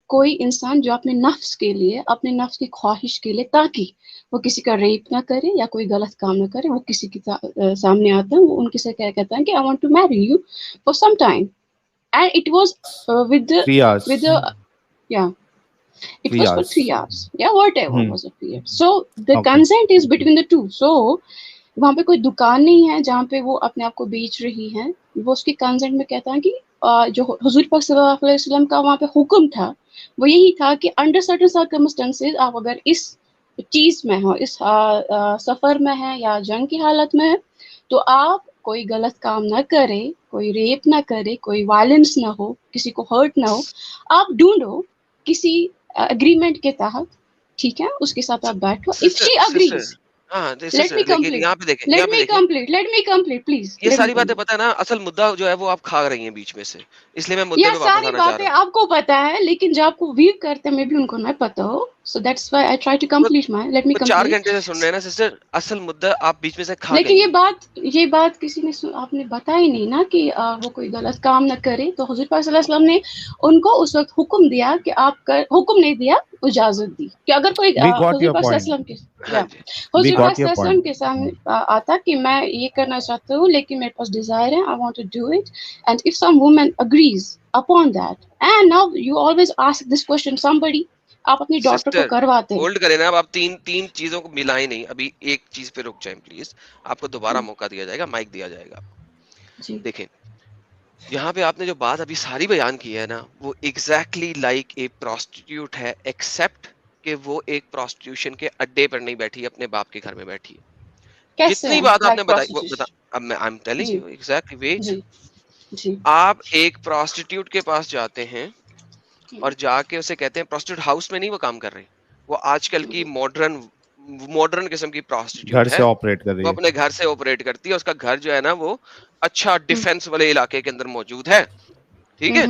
کوئی انسان جو اپنے نفس کے لیے، اپنے نفس کی خواہش کے لیے، تاکہ وہ کسی کا ریپ نہ کرے یا کوئی غلط کام نہ کرے، وہ کسی کے سامنے آتا ہے، وہ ان کے سے کیا کہتا ہے کہ I want to marry you for some time, and it was with 3 hours. yeah, it 3 was for hours. 3 hours, yeah, whatever was a period. So the Okay. consent is between the two. So وہاں پہ کوئی دکان نہیں ہے جہاں پہ وہ اپنے آپ کو بیچ رہی ہے. وہ اس کی کنسنٹ میں کہتا ہے کہ جو حضور پاک صلی اللہ علیہ وسلم کا وہاں پہ حکم تھا وہ یہی تھا کہ انڈر سرٹن سرکمسٹانسز آپ اگر اس چیز میں ہو، اس سفر میں ہے یا جنگ کی حالت میں ہے، تو آپ کوئی غلط کام نہ کرے، کوئی ریپ نہ کرے، کوئی وائلنس نہ ہو، کسی کو ہرٹ نہ ہو. آپ ڈھونڈو کسی اگریمنٹ کے تحت، ٹھیک ہے، اس کے ساتھ آپ بیٹھو. If she agrees, let me complete, please یہ لیٹ می ساری باتیں کمپلیٹ. پتہ ہے نا، اصل مدعا جو ہے وہ آپ کھا رہی ہیں بیچ میں سے، اس لیے میں مدعے یہ پہ واپس ساری آنا چاہ باتیں رہا ہوں. آپ کو پتا ہے، لیکن جو آپ کو ویو کرتے ہیں میں بھی ان کو نہ پتا ہو. So that's why I try to complete my, let me وہ 4 کمپلیٹ. گھنٹے سے سن رہے ہیں نا سسٹر، اصل مدعا آپ بیچ میں سے کھا لیکن گئی ہیں. یہ بات کسی نے آپ نے بتائی نہیں نا کہ وہ کوئی غلط کام نہ کرے. تو حضور پاک صلی اللہ علیہ وسلم نے ان کو اس وقت حکم دیا کہ آپ حکم نہیں دیا، اجازت دی کہ اگر کوئی We got حضور your پاک صلی اللہ point. علیہ وسلم کے ہاں جی، We حضور پاک got صلی your اللہ علیہ وسلم point. کے سامنے آتا کہ میں یہ کرنا چاہتا ہوں لیکن میرے پاس ڈیزائر ہے، I want to do it. And if some women agrees upon that, and now you always ask this question somebody، آپ اپنی ڈاکٹر کو سسٹر کرواتے ہیں. ہولڈ کریں نا. اب آپ تین چیزوں کو ملائیں نہیں، ابھی ایک چیز پہ رک جائیں پلیز. آپ کو دوبارہ موقع دیا جائے گا، مائک دیا جائے گا. جی دیکھیں یہاں پہ آپ نے جو بات ابھی ساری بیان کی ہے نا، وہ ایگزیکٹلی لائک اے پروسٹیٹیوٹ ہے، ایکسپٹ کہ وہ ایک پروسٹیٹیوشن کے اڈے پر نہیں بیٹھی، اپنے باپ کے گھر میں بیٹھی ہے. کیسے جتنی ہیں بات آپ نے لائک بتائی وہ پروسٹیٹیوشن؟ اب میں آئی ایم ٹیلنگ جی یو ایگزیکٹلی. ویٹ، جی جی آپ ایک پروسٹیٹیوٹ کے پاس جاتے ہیں اور جا کے اسے کہتے ہیں پروسٹیٹیوٹ ہاؤس میں نہیں وہ کام کر رہی، وہ آج کل کی ماڈرن قسم کی پروسٹیٹیوٹ گھر ہے، سے آپریٹ کر رہی وہ ہے. اپنے گھر سے آپریٹ کرتی ہے. اس کا گھر جو ہے نا وہ اچھا ڈیفینس والے علاقے کے اندر موجود ہے، ٹھیک ہے.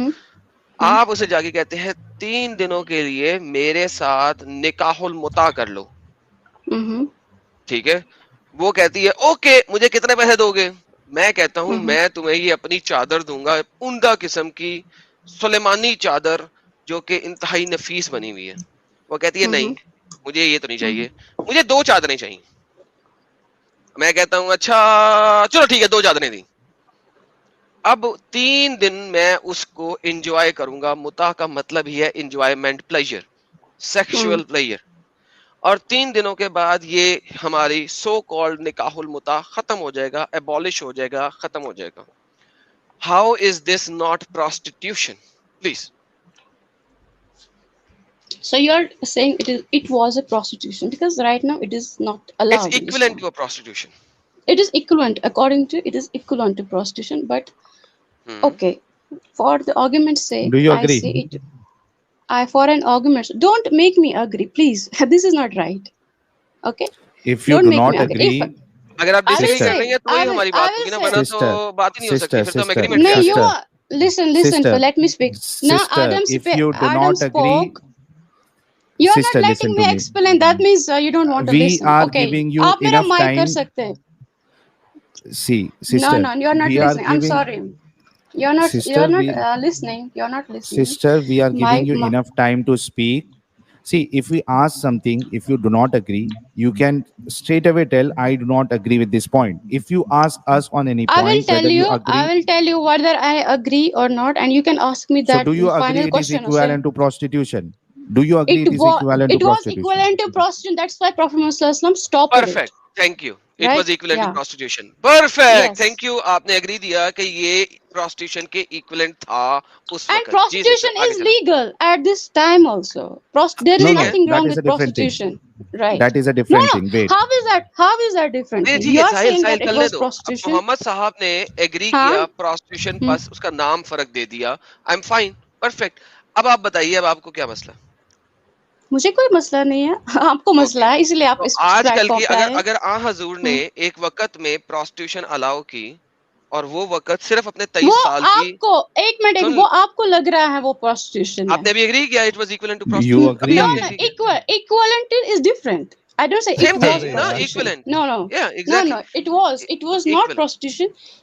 آپ اسے جا کے کہتے ہیں 3 دنوں کے لیے میرے ساتھ نکاح المتع کر لو، ٹھیک ہے. وہ کہتی ہے اوکے، مجھے کتنے پیسے دو گے؟ میں کہتا ہوں میں تمہیں یہ اپنی چادر دوں گا، عمدہ قسم کی سلیمانی چادر جو کہ انتہائی نفیس بنی ہوئی ہے. وہ کہتی ہے نہیں مجھے یہ تو نہیں چاہیے، مجھے 2 چادریں چاہیے. میں کہتا ہوں اچھا چلو ٹھیک ہے 2 چادریں دی. اب 3 دن میں اس کو انجوائے کروں گا. متع کا مطلب ہی ہے انجوائمنٹ، پلیجر، سیکشول پلیجر. اور 3 دنوں کے بعد یہ ہماری سو کالڈ نکاح المتع ختم ہو جائے گا، ایبولش ہو جائے گا، ختم ہو جائے گا. How is this not prostitution? Please. So you're saying it was a prostitution because right now it is not It's allowed in equivalent Islam. to a prostitution. It is equivalent, according to it is equivalent to prostitution. But okay, for the argument's sake, Do you I agree? say it. For an argument, don't make me agree, please. This is not right. Okay, If you don't do make me not agree. agree, اگر آپ I dis will agree sister, کر say, رہی ہیں تو I وہی will ہماری بات say. ہوگی نا، ورنہ تو sister, بات ہی نہیں ہو سکتی. پھر تو ہم sister, ایگریمنٹ No, پہ آ you گئے. sister, are. Listen. sister, Let me speak. Now, sister, if you do Adam not agree, spoke. You are not sister, letting listen me to me. explain. That means you don't want to We listen. are Okay, giving you آپ میرا enough mic کر time. سکتے ہیں. See, No, sister, you are not we are listening. I'm giving, sorry. You're not sister, listening. You're not listening. sister, we are My, giving you enough time to speak. See, if we ask something, if you do not agree, you can straight away tell, I do not agree with this point. If you ask us on any I will point, tell whether you you. I agree, will tell you whether I agree or not, and you can ask me so that do you agree final it is question. equivalent to prostitution? Do you agree it is equivalent to It was prostitution? equivalent to prostitution. That's why Prophet Muhammad Sallallahu Alaihi Wasallam stopped perfect, it. Thank you. It Right? Was equivalent to Yeah. Prostitution. Perfect, Yes. Thank you. آپ نے agri دیا کہ یہ prostitution کے equivalent تھا اس And وقت. جی sister prostitution آگے is چلیں. legal at this time also. There is No, ٹھیک no, ہے. nothing that wrong is with a different thing. prostitution. Right. That is a No, different no. thing. Wait. How is that different نہیں thing? ٹھیک You ہے، are saying Sahil that it کرنے was دو. اب prostitution. محمد صاحب نے agri ہاں. کیا prostitution, بس اس کا نام فرق دے دیا. I am fine, perfect. اب آپ بتائیے اب آپ کو کیا مسئلہ؟ مجھے کوئی مسئلہ نہیں ہے، آپ کو مسئلہ اوکے، ہے، اس لیے آپ تو اس آج پلیٹ کل فارم کی پہ آئے. اگر آ حضور نے ایک وقت میں پروسٹیٹیوشن الاؤ کی اور وہ وقت صرف اپنے 23 وہ سال کی، آپ کو ایک منٹ، سن وہ آپ کو لگ رہا ہے وہ پروسٹیٹیوشن ہے. آپ نے بھی ایگری کیا it was equivalent to You prostitution? ابھی agree. آپ No, نے no, ایگری کیا؟ equivalent is different. I don't say Same it thing, was no, prostitution. equivalent. No, Yeah, exactly. no. It was not Equivalent. prostitution.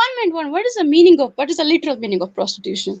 one minute? What is the meaning of? What is the literal meaning of prostitution?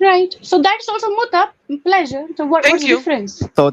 Right. So that's also muta, pleasure. So what's the difference? So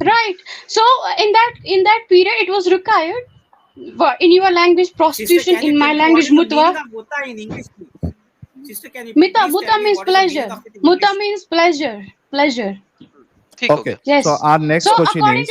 Right. So in that period, it was required. In your language, prostitution. In my language, mutwa. In English, please. Sister, can you Muta means pleasure. Muta means pleasure. Pleasure. Okay. Yes. So our next question is.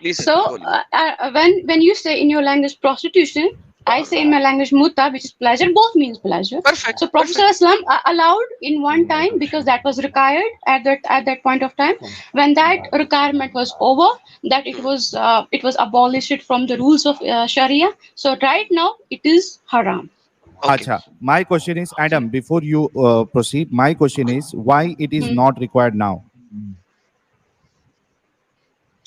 Please. When you say in your language prostitution, I say in my language muta, which is pleasure. Both means pleasure. Perfect. So Prophet ﷺ allowed in one time because that was required at that point of time. When that requirement was over, that it was abolished from the rules of Sharia. So right now it is haram. Okay. Acha, my question is, Adam, before you proceed, my question is why it is not required now?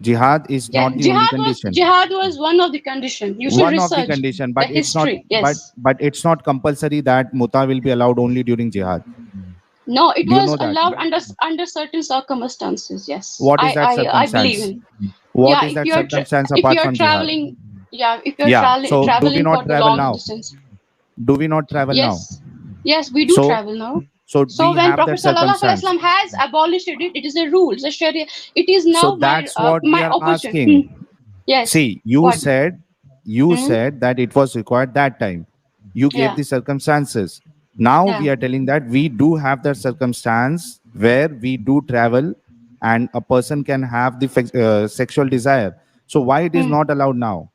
Jihad is not the only condition. Jihad was one of the conditions. You should research one of the condition, but the history. Yes. But it's not compulsory that muta will be allowed only during jihad. No, it was allowed under certain circumstances. Yes. What is that circumstance? I believe in. What is that circumstance apart from traveling? Jihad? If you're traveling do we not for travel long now? distance. Do we not travel now? Yes, we do travel now. So when Prophet ﷺ has abolished it, it is a rule. It's a Sharia. It is now so that's what we are asking. Yes. See, you said that it was required that time. You gave the circumstances. Now we are telling that we do have the circumstance where we do travel and a person can have the sexual desire. So why it is not allowed now?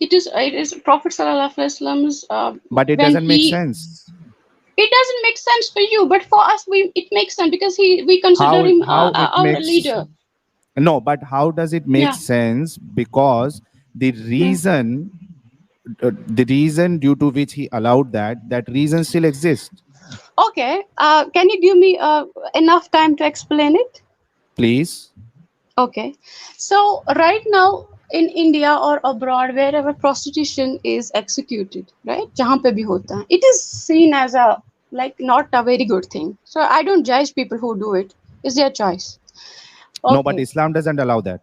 It is Prophet ﷺ's. But it doesn't make sense. It doesn't make sense for you, but for us, it makes sense because we consider him our leader. No, but how does it make sense? Because the reason. The reason due to which he allowed that reason still exists. Okay. Can you give me enough time to explain it? Please. Okay. So right now in India or abroad, wherever prostitution is executed, right? Jahan pe bhi hota hai, it is seen as not a very good thing. So I don't judge people who do it. It's their choice. Okay. No, but Islam doesn't allow that.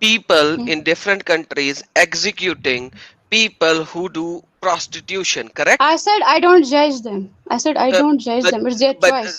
people in different countries executing people who do prostitution, correct? I said I don't judge them. Don't judge them. It's their choice.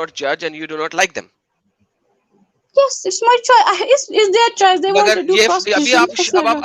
not judge and you do not like them. Yes, it's my choice. It's their choice. They want to do prostitution.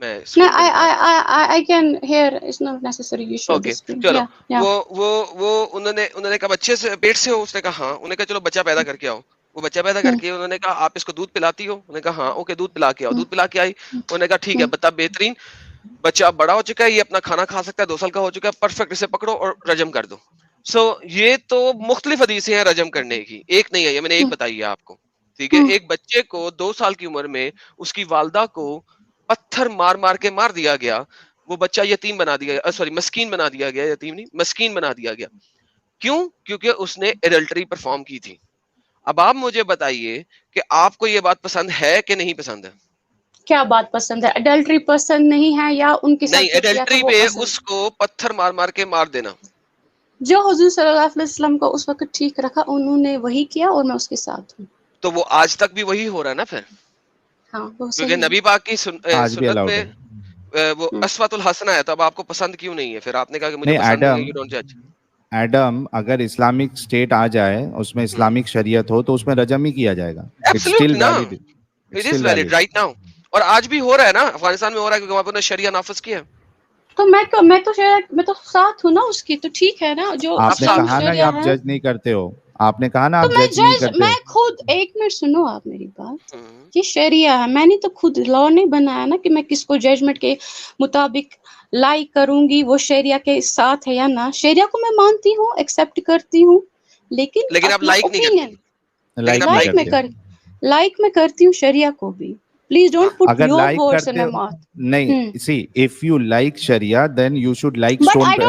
No, I can hear. It's not necessary. You show the screen. چلو Yeah. وہ انہوں نے کہا بچے سے پیٹ سے ہو, اس نے کہا ہاں. انہوں نے کہا چلو بچہ پیدا کر کے آؤ. وہ بچہ پیدا کر کے انہوں نے کہا آپ اس کو دودھ پلاتی ہو؟ انہوں نے کہا ہاں. اوکے دودھ پلا کے آؤ. دودھ پلا کے آئی. انہوں نے کہا ٹھیک ہے بتا بہترین, بچہ بڑا ہو چکا ہے, یہ اپنا کھانا کھا سکتا ہے, 2 سال کا ہو چکا ہے, پرفیکٹ, اسے پکڑو اور رجم کر دو. سو یہ تو مختلف حدیثیں ہیں رجم کرنے کی, ایک نہیں ہے, یہ میں نے ایک بتائی ہے آپ کو. ٹھیک ہے, ایک بچے کو 2 سال کی عمر میں اس کی والدہ کو پتھر مار مار کے مار دیا گیا, وہ بچہ یتیم بنا دیا, سوری مسکین بنا دیا گیا, یتیم نہیں مسکین بنا دیا گیا. کیوں؟ کیونکہ اس نے ایڈلٹری پرفارم کی تھی. اب آپ مجھے بتائیے کہ آپ کو یہ بات پسند ہے کہ نہیں پسند ہے؟ کیا بات پسند ہے؟ ایڈلٹری پسند نہیں ہے یا ان کے ساتھ نہیں, ایڈلٹری پہ اس کو پتھر مار مار کے مار دینا. جو حضور صلی اللہ علیہ وسلم کو اس وقت ٹھیک رکھا انہوں نے وہی کیا اور میں اس کے ساتھ ہوں. تو وہ آج تک بھی وہی ہو رہا ہے نا پھر. ہاں کیونکہ نبی پاک کی آج بھی سنت الاؤڈ میں ہے. وہ اسوۃ الحسنہ ہے, تو اب آپ کو پسند کیوں نہیں ہے؟ پھر آپ نے کہا کہ مجھے پسند نہیں ہے, یو ڈونٹ جج. ایڈم, اگر اسلامک اسٹیٹ آ جائے, اس میں اسلامک شریعت ہو, تو اس میں رجم ہی کیا جائے گا. Absolutely نا, it is valid right now. اور آج بھی ہو رہا ہے نا, افغانستان میں ہو رہا ہے کیونکہ وہاں پر شریعہ نافذ کیا ہے. تو میں تو ساتھ ہوں نا اس کی, تو ٹھیک ہے نا. جو آپ نے کہا نا آپ جج نہیں کرتے ہو, آپ نے کہا نا تو آپ جج نہیں کرتے. میں خود, ایک منٹ سنو آپ میری بات, یہ شریعہ ہے, میں نے تو خود لا نہیں بنایا نا کہ میں کس کو ججمنٹ کے مطابق لائک کروں گی, وہ شریعہ کے ساتھ ہے یا نہ. شریعہ کو میں مانتی ہوں, ایکسپٹ کرتی ہوں, لیکن آپ لائک نہیں کرتی. لائک میں کرتی ہوں شریعہ کو بھی. Please don't put اگر your لائک words in کرتے my mouth. نہیں, see if you like Sharia then you should like But stoning.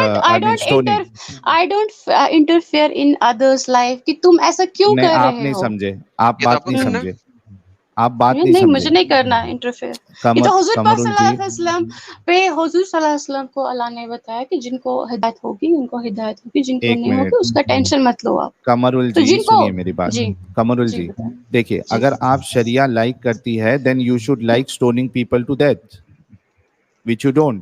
I don't interfere in others' life کہ تم ایسا کیوں کر رہے ہو. آپ نہیں سمجھے, آپ بات نہیں سمجھے, آپ بات نہیں نہیں, سمجھے. مجھے نہیں کرنا انٹرفیئر. یہ تو حضور پاک صلی اللہ علیہ وسلم پہ, حضور صلی اللہ علیہ وسلم کو اللہ نے بتایا کہ جن کو ہدایت ہوگی ان کو ہدایت ہوگی, جن کو نہیں ہوگی اس کا ٹینشن مت لو آپ. قمر جی سنیے میری بات. قمر جی دیکھیے, اگر آپ شریعہ لائک کرتی ہے then you should like stoning people to death, which you don't.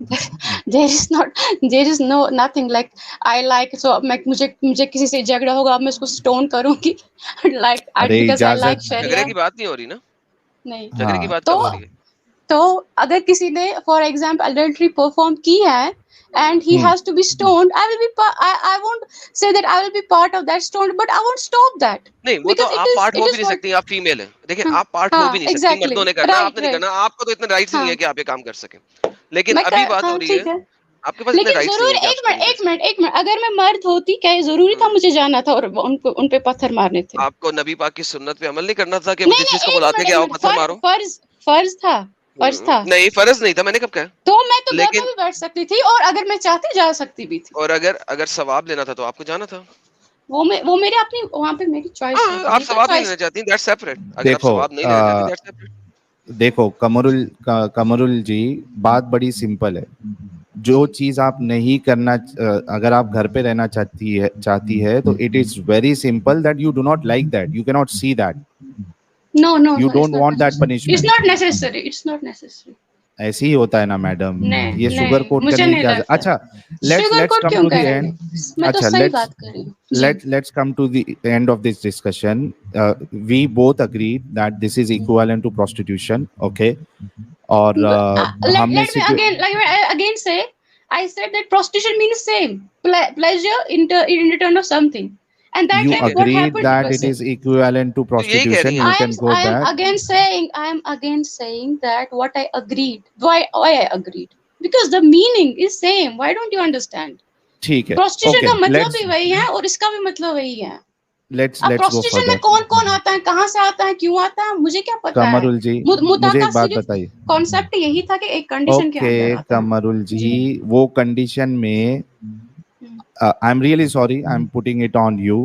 there is nothing like I like, so مجھے کسی سے جھگڑا ہوگا اب میں اس کو سٹون کروں گی like because I like شریعہ. جھگڑے کی بات نہیں ہو رہی نا, نہیں جھگڑے کی بات کب ہو رہی ہے؟ تو اگر کسی نے فار ایگزامپل ایڈلٹری پرفارم کی ہے and he has to be stoned, I won't say that I will be part of that stoned, but I won't stop that. نہیں, وہ تو آپ پارٹ ہو بھی نہیں سکتی, آپ فیمیل ہیں. دیکھیں آپ پارٹ ہو بھی نہیں سکتی, مردوں نے کرنا, آپ نے نہیں کرنا, آپ کو تو اتنے رائٹس نہیں ہے کہ آپ یہ کام کر سکیں. لیکن ابھی بات ہو رہی ہے آپ کے پاس اتنے رائٹس نہیں ہیں. ایک منٹ, اگر میں مرد ہوتی کیا ضروری تھا مجھے جانا تھا اور ان پہ پتھر مارنے تھے؟ آپ کو نبی پاک کی سنت پہ عمل نہیں کرنا تھا کہ جس چیز کو بلاتے کہ آؤ پتھر مارو؟ فرض تھا. نہیں, فرض نہیں تھا, میں نے کب کہا؟ تو میں تو گھر میں بھی بیٹھ سکتی تھی, اور اگر میں چاہتی جا سکتی بھی تھی. اور اگر ثواب لینا تھا تو آپ کو جانا تھا. وہ میرے اپنی وہاں پہ میری چوائس ہے. آپ ثواب نہیں لینا چاہتی, دیٹس سیپریٹ. اگر آپ ثواب نہیں لینا چاہتی, دیٹس سیپریٹ. دیکھو قمرل جی, بات بڑی سمپل ہے. جو چیز آپ نہیں کرنا, اگر آپ گھر پہ رہنا چاہتی ہے تو it is very simple that you do not like that, you کی not see that. No, you don't want that punishment. It's not necessary. ایسے ہی ہوتا ہے نا میڈم, یہ شوگر کوٹ کرنے کی کیا. اچھا let's come to the end. اچھا let's come to the end of this discussion. We both agreed that this is equivalent to prostitution, okay? اور ہم نے again say, I said that prostitution means same pleasure in return of something. And that you time agreed what happened that it is equivalent to prostitution, you can go back. I am again saying that what I agreed, why I agreed, because the meaning is same. Why don't you understand? ٹھیک ہے, prostitution کا مطلب بھی وہی ہے اور اس کا بھی مطلب وہی ہے. let's go prostitution میں کون آتا ہے, کہاں سے آتا ہے, کیوں آتا ہے, مجھے کیا پتا ہے. قمرل جی مجھے ایک بات بتائیے, کانسیپٹ یہی تھا کہ ایک کنڈیشن کے اندر آتا ہے. قمرل جی وہ کنڈیشن میں I'm really sorry, I'm putting it on you.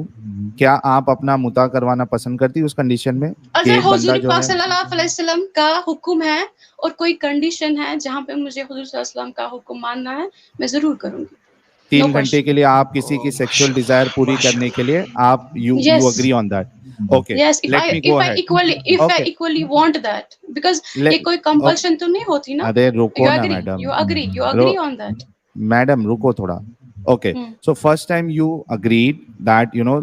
کیا آپ اپنا مطاع کروانا پسند کرتی اس کنڈیشن میں؟ اگر حضور پاک صلی اللہ علیہ وسلم کا حکم ہے اور کوئی کنڈیشن ہے جہاں پہ مجھے حضور صلی اللہ علیہ وسلم کا حکم ماننا ہے, میں ضرور کروں گی. 3 گھنٹے کے لیے آپ کسی کی سیکشل ڈیزائر پوری کرنے کے لیے آپ you agree on that? Okay, let me go ahead. If I equally want that, because یہ کوئی compulsion تو نہیں ہوتی نا. ارے رکو نا madam, you agree on that. Madam رکو تھوڑا. Okay, so first time you agreed that you know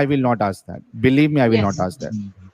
I will not ask that. Believe me, I will Yes. not ask that.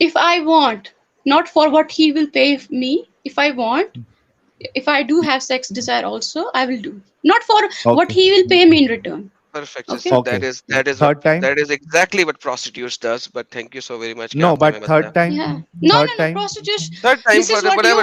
If I want, not for what he will pay me, if I want, if I do have sex desire also, I will do. Not for what he will pay me in return. Perfect. Okay. sister. That is Third time? that is exactly what prostitutes does. But thank you so very much. No, but third time? Yeah. No, Third no, time? prostitution. Third time, This is what whatever.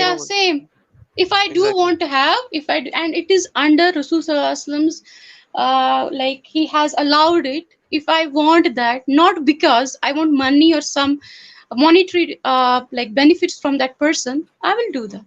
Yeah, same. If I do Exactly. want to have, if I do, and it is under Rasul Sallallahu Alaihi Wasallam's, like he has allowed it. If I want that, not because I want money or some monetary like benefits from that person, I will do that.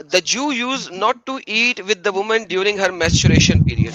The Jew used not to eat with the woman during her menstruation period.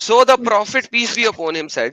So the Prophet peace be upon him said,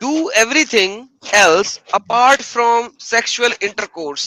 do everything else apart from sexual intercourse.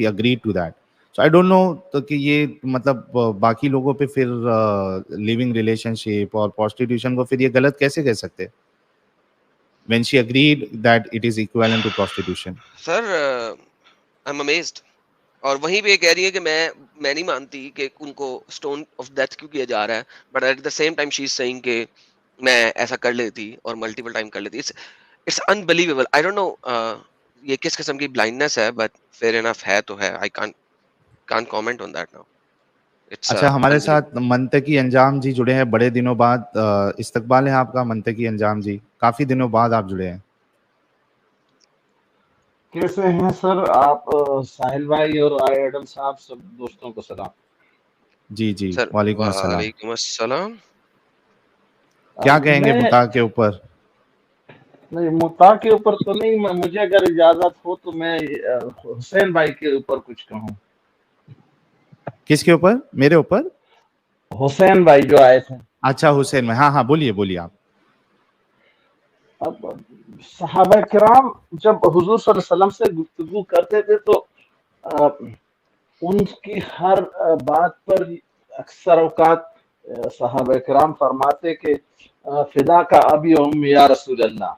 agreed to that. So I don't know تو کہ یہ مطلب باقی لوگوں پہ پھر living relation شپ اور prostitution کو پھر یہ غلط کیسے کہہ سکتے when she agreed that it is equivalent to prostitution. Sir, I'm amazed. اور وہیں پہ یہ کہہ رہی ہے کہ میں نہیں مانتی کہ ان کو اسٹون آف ڈیتھ کیوں کیا جا رہا ہے, but at the same time she is saying کہ میں ایسا کر لیتی اور ملٹیپل ٹائم کر لیتی. It's unbelievable. I don't know یہ کس قسم کی بلائنڈنس ہے, بٹ فیئر انف ہے تو ہے. I can't comment on that now. اچھا, ہمارے ساتھ منطقی انجام جی جڑے ہیں بڑے دنوں بعد. استقبال ہے آپ کا منطقی انجام جی, کافی دنوں بعد آپ جڑے ہیں. کیسے ہیں سر آپ؟ ساحل بھائی اور ایڈم صاحب سب دوستوں کو سلام. جی جی وعلیکم السلام. وعلیکم السلام. کیا کہیں گے متا کے اوپر؟ نہیں متا کے اوپر تو نہیں, مجھے اگر اجازت ہو تو میں حسین بھائی کے اوپر کچھ کہوں. کس کے اوپر؟ میرے اوپر؟ حسین بھائی جو آئے تھے. اچھا حسین بھائی, ہاں ہاں بولیے آپ. اب صحابہ کرام جب حضور صلی اللہ علیہ وسلم سے گفتگو کرتے تھے تو ان کی ہر بات پر اکثر اوقات صحابہ کرام فرماتے کہ فدا کا ابی و امی یا رسول اللہ,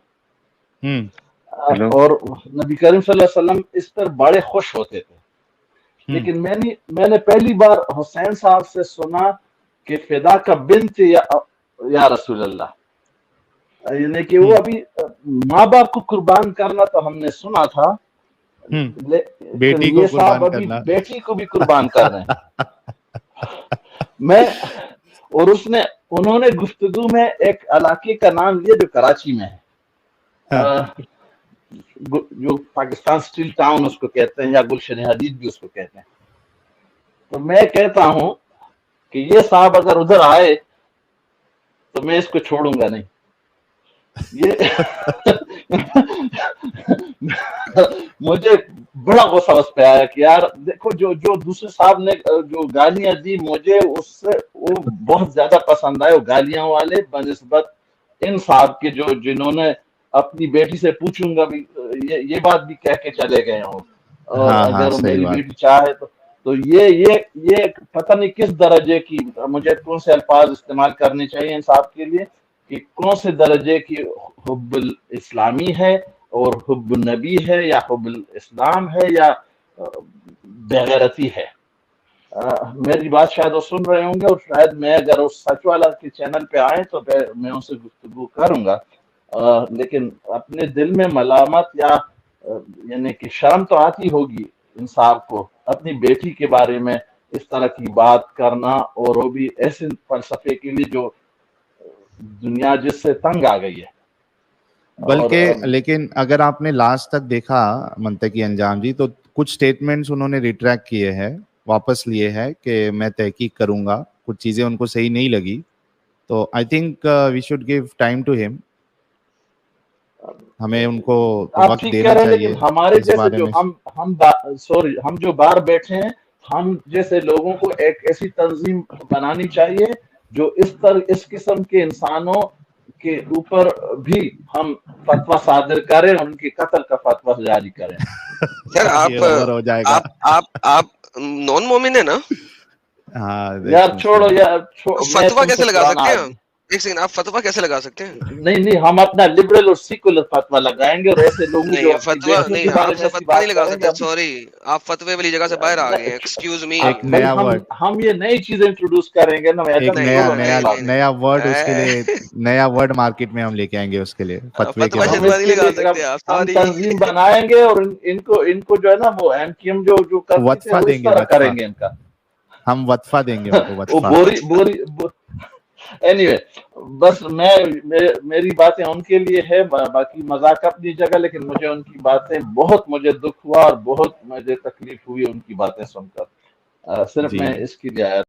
اور نبی کریم صلی اللہ علیہ وسلم اس پر بڑے خوش ہوتے تھے. لیکن میں نے پہلی بار حسین صاحب سے سنا کہ فدا کا بنت یا رسول اللہ, یعنی کہ وہ ابھی ماں باپ کو قربان کرنا تو ہم نے سنا تھا, بیٹی یہ صاحب ابھی بیٹی کو بھی قربان کر رہے ہیں. انہوں نے گفتگو میں ایک علاقے کا نام لیا جو کراچی میں ہے, جو پاکستان سٹیل ٹاؤن اس کو کہتے ہیں, یا گلشن حدید بھی اس کو کہتے ہیں. تو میں کہتا ہوں کہ یہ صاحب اگر ادھر آئے تو میں اس کو چھوڑوں گا نہیں. مجھے بڑا غصہ اس پہ آیا کہ یار دیکھو جو دوسرے صاحب نے جو گالیاں دی مجھے اس سے وہ بہت زیادہ پسند آئے, وہ گالیاں والے بنسبت ان صاحب کے جنہوں نے اپنی بیٹی سے پوچھوں گا بھی یہ بات بھی کہہ کے چلے گئے ہوں, اور اگر میری بیٹی چاہے تو یہ پتہ نہیں کس درجے کی, مجھے کون سے الفاظ استعمال کرنے چاہیے ان صاحب کے لیے کہ کون سے درجے کی حب الاسلامی ہے اور حب النبی ہے یا حب الاسلام ہے یا بغیرتی ہے. میری بات شاید وہ سن رہے ہوں گے, اور شاید میں اگر اس سچ والا کے چینل پہ آئے تو میں ان سے گفتگو کروں گا, لیکن اپنے دل میں ملامت یا یعنی کہ شرم تو آتی ہوگی انصاف کو اپنی بیٹی کے بارے میں اس طرح کی بات کرنا, اور وہ بھی ایسے فلسفے کے لیے جو دنیا جس سے تنگ آ گئی ہے. بلکہ لیکن اگر آپ نے لاسٹ تک دیکھا منطقی انجام جی, تو کچھ سٹیٹمنٹس انہوں نے ریٹریکٹ کیے ہیں, واپس لیے ہیں کہ میں تحقیق کروں گا, کچھ چیزیں ان کو صحیح نہیں لگی. تو I think we should give time to ہم, ہمیں ان کو وقت دینا چاہیے. ہمارے جیسے جو ہم جو باہر بیٹھے ہیں, ہم جیسے لوگوں کو ایک ایسی تنظیم بنانی چاہیے جو اس قسم کے انسانوں کے اوپر بھی ہم فتویٰ صادر کریں, ان کے قتل کا فتویٰ جاری کریں. سر آپ نان مومن ہے نا؟ یار چھوڑو یار, فتویٰ کیسے لگا سکتے ہیں؟ ایک سیکنڈ, آپ فتویٰ کیسے لگا سکتے ہیں؟ نہیں ہم اپنا لبرل اور سیکولر فتویٰ لگائیں گے, اور ایسے لوگوں جو فتویٰ نہیں, آپ فتویٰ نہیں لگا سکتے. سوری, آپ فتوے والی جگہ سے باہر آ گئے ہیں. ایکسکیوز می, ہم یہ نئی چیزیں انٹروڈیوس کریں گے نا, نیا ورڈ اس کے لیے, نیا ورڈ مارکیٹ میں ہم لے کے آئیں گے اس کے لیے. ہم تنظیم بنائیں گے اور ان کو جو ہے نا وہ ایم کیو ایم جو وطفہ دیں گے, کریں گے ان کا ہم وطفہ دیں گے. اینی وے, بس میری باتیں ان کے لیے ہے, باقی مذاق اپنی جگہ, لیکن مجھے ان کی باتیں بہت مجھے دکھ ہوا اور بہت مجھے تکلیف ہوئی ان کی باتیں سن کر. صرف میں اس کے لیے آیا